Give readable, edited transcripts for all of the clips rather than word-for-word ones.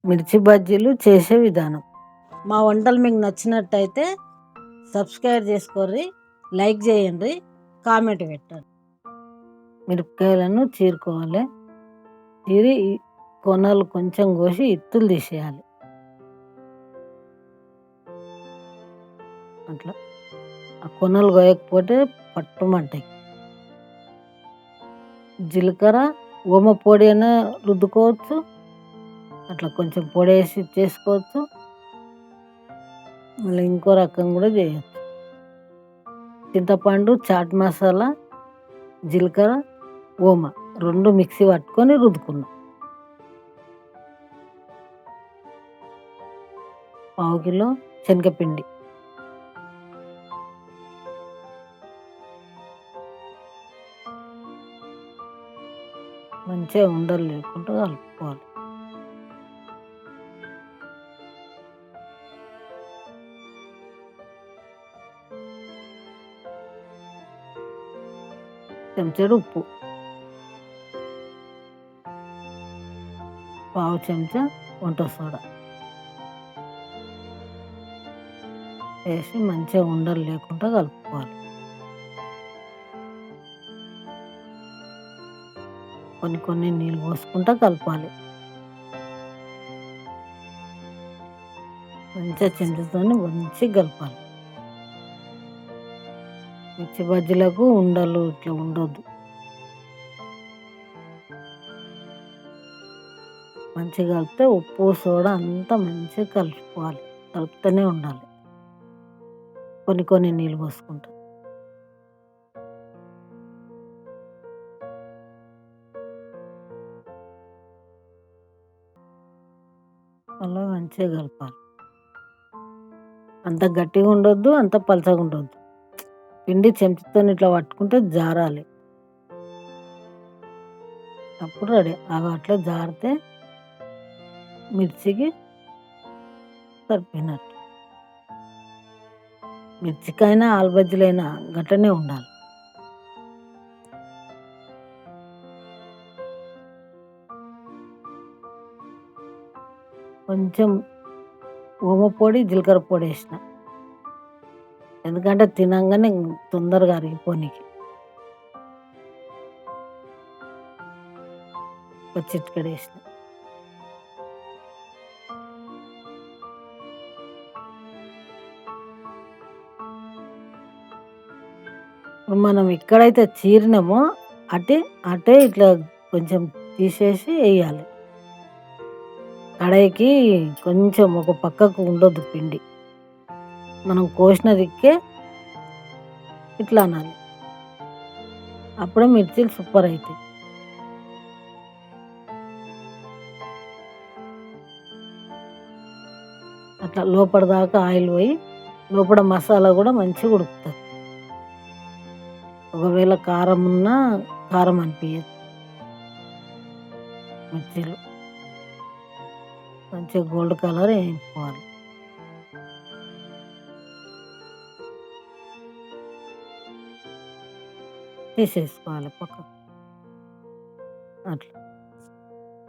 మిర్చి బజ్జీలు చేసే విధానం. మా వంటలు మీకు నచ్చినట్టయితే సబ్స్క్రైబ్ చేసుకోర్రి, లైక్ చేయండి, కామెంట్ పెట్టండి. మిరపకాయలను చీరుకోవాలి. చీరి కొనలు కొంచెం కోసి ఇత్తులు తీసేయాలి. అట్లా ఆ కొనలు కోయకపోతే పట్టుమంటాయి. జీలకర్ర ఓమ పొడి అయినా రుద్దుకోవచ్చు, అట్లా కొంచెం పొడి వేసి చేసుకోవచ్చు, మళ్ళీ ఇంకో రకం కూడా చేయొచ్చు. చింతపండు, చాట్ మసాలా, జీలకర్ర, ఓమ 2 మిక్సీ పట్టుకొని రుద్దుకున్నాం. పావు కిలో శనగపిండి, మంచిగా ఉండలు లేకుండా కలుపుకోవాలి. చెంచాడు ఉప్పు, పావు చెంచా వంట సోడా వేసి మంచిగా ఉండలు లేకుండా కలుపుకోవాలి. కొన్ని నీళ్ళు పోసుకుంటా కలపాలి. మంచిగా చెంచాతో మంచిగా కలపాలి. మిర్చి బజ్జీలకు ఉండలు ఇట్లా ఉండొద్దు. మంచిగా కలిపితే ఉప్పు సోడా అంతా మంచిగా కలుపుకోవాలి. కలుపుతూనే ఉండాలి. కొన్ని నీళ్ళు పోసుకుంటా. అలా మంచిగా కలపాలి. అంత గట్టిగా ఉండొద్దు, అంత పలచగా ఉండొద్దు. పిండి చెంచాతో ఇట్లా పట్టుకుంటే జారాలి. అప్పుడు రెడీ. అట్లా జారితే మిర్చికి సరిపోయినట్టు. మిర్చికైనా ఆలు బజ్జీలైనా గట్టనే ఉండాలి. కొంచెం ఓమ పొడి, జీలకర్ర పొడి వేసిన, ఎందుకంటే తినంగానే తొందరగా అరిగిపోనీకి. ఒక చిటికెడు వేసిన. మనం ఎక్కడైతే చీరినామో అటే ఇట్లా కొంచెం తీసేసి వేయాలి. కడాయికి కొంచెం ఒక పక్కకు ఉండొద్దు పిండి. మనం కోసిన దిక్కే ఇట్లా అనాలి. అప్పుడే మిర్చీలు సూపర్ అవుతాయి. అట్లా లోపల దాకా ఆయిల్ పోయి లోపల మసాలా కూడా మంచిగా ఉడుకుతుంది. ఒకవేళ కారం ఉన్నా కారం అనిపించదు. మిర్చీలు మంచిగా గోల్డ్ కలర్ వేయించుకోవాలి. తీసేసుకోవాలి పక్కకు. అట్లా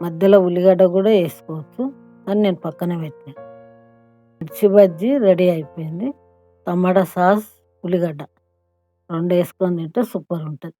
మధ్యలో ఉల్లిగడ్డ కూడా వేసుకోవచ్చు, కానీ నేను పక్కన పెట్టిన. మిర్చి బజ్జీ రెడీ అయిపోయింది. టమాటా సాస్, ఉల్లిగడ్డ 2 వేసుకొని తింటే సూపర్ ఉంటుంది.